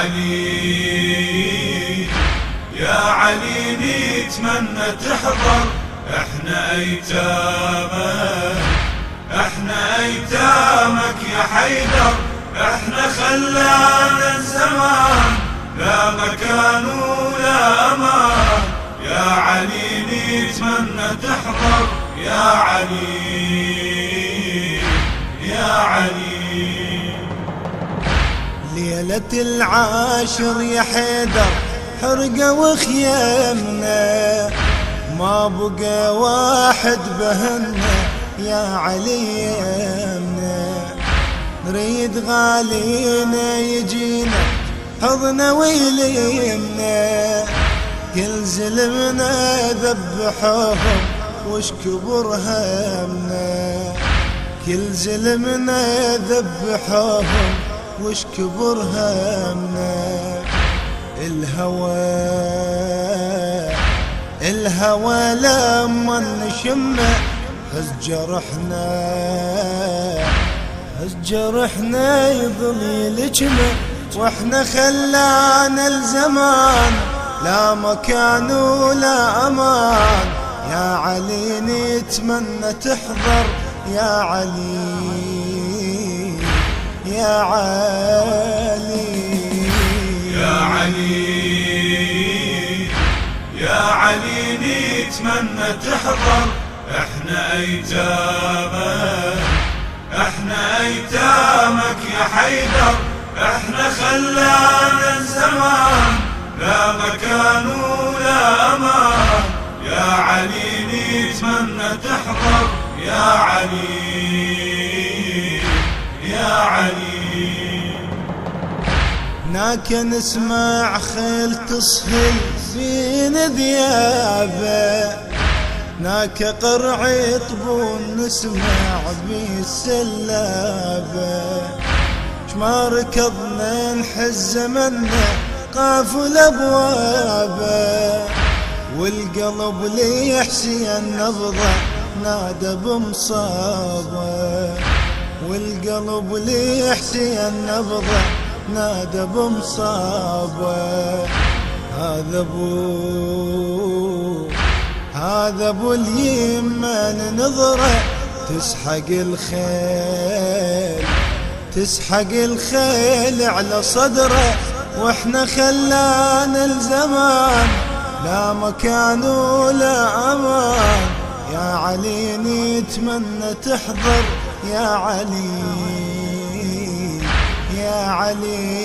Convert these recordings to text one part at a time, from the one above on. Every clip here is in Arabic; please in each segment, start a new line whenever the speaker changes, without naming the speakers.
علي يا علي نتمنى تحضر، احنا ايتامك احنا ايتامك يا حيدر، احنا خلانا الزمان لا مكان ولا امان، يا علي نتمنى تحضر يا علي يا علي.
ليلة العاشر يا حيدر حرقة وخيامنا، ما بقى واحد بهنا يا علي يمنا، نريد غالينا يجينا حضنا ويليمنا، كل زلمنا ذبحوهم وش كبر همنا، كل زلمنا ذبحوهم وش كبر همنا. الهوى لما نشمه هز جرحنا يظل يلجمه، واحنا خلانا الزمان لا مكان ولا امان، يا علي نتمنى تحضر يا علي يا علي
يا علي يا علي نتمنى تحضر، احنا ايتامك احنا ايتامك يا حيدر، احنا خلانا الزمان لا مكان ولا امان، يا علي نتمنى تحضر يا علي يا علي.
هناك نسمع خيل تصهل بين ذيابه، هناك قرع يطبون نسمع بالسلابه، ما ركضنا نحز منا قافل ابوابه، والقلب ليحسي النبضه نادى بمصابه، والقلب ليحسي النبضه نادى بمصابه. هذا ابو اليمن نظره تسحق الخيل على صدره، واحنا خلانا الزمان لا مكان ولا امان، يا علي نتمنى تحضر يا علي يا علي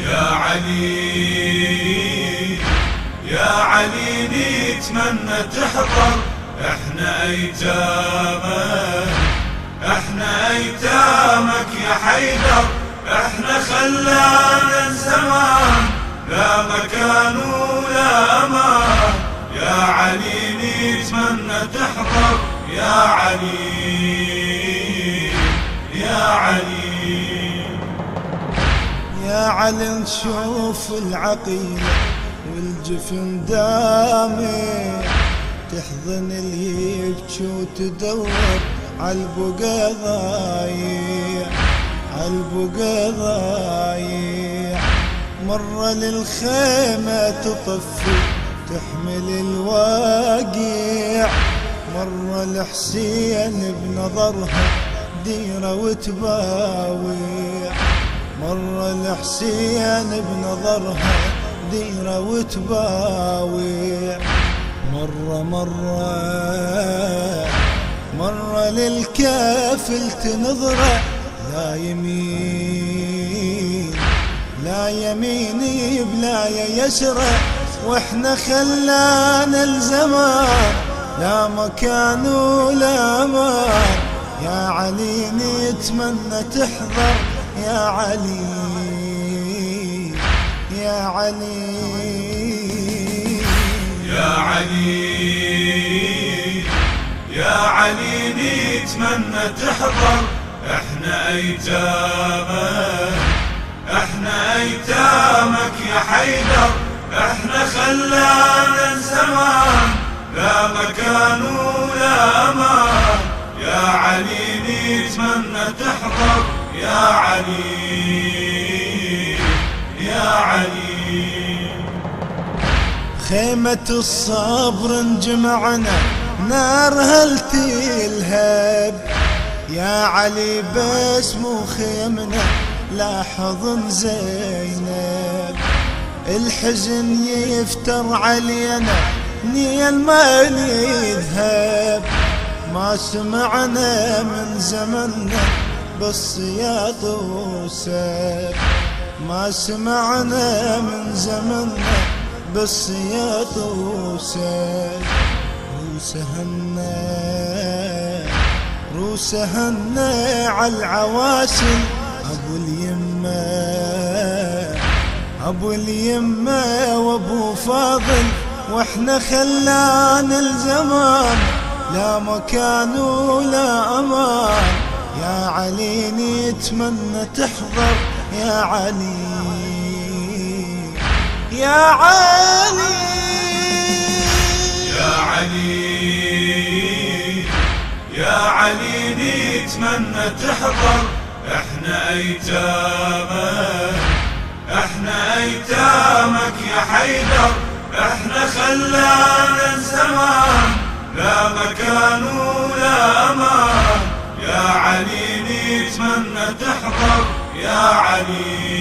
يا علي يا علي نتمنى تحضر، احنا ايتامك احنا ايتامك يا حيدر، احنا خلانا الزمان لا مكان ولا امان، يا علي نتمنى تحضر يا علي يا علي.
يا علي نشوف العقيلة والجفن دامي، تحضن اللي يبكي وتدور عالبقى ضايع عالبقى ضايع، مرة للخيمة تطفي تحمل الواقيع، مرة لحسين بنظرها ديرة وتباويع، مرة لحسين بنظرها ديرة وتباويع، مرة للكافل تنظره لا يمين بلا يسره، واحنا خلانا الزمان لا مكان ولا امان، يا علي نتمنى تحضر يا علي يا علي
يا علي يا علي نتمنى تحضر، احنا ايتامك احنا ايتامك يا حيدر، احنا خلانا الزمان لا مكان ولا امان، يا علي نتمنى تحضر يا علي علي.
خيمة الصبر انجمعنا نارها التلهب، يا علي بس مو خيمنا لا حضن زينب. الحزن يفتر علينا نيل ما يذهب، ما سمعنا من زمننا بالصياط وسب، ما سمعنا من زمننا بالصياط وسب. روسهنا عالعواسل ابو اليمه وابو فاضل، واحنا خلانا الزمان لا مكان ولا امان. يا علي نتمنى تحضر يا علي، يا علي،
يا علي، يا علي نتمنى تحضر. احنا ايتامك، احنا ايتامك يا حيدر. احنا خلانا الزمان لا مكان ولا امان. يا علي نتمنى تحضر يا علي.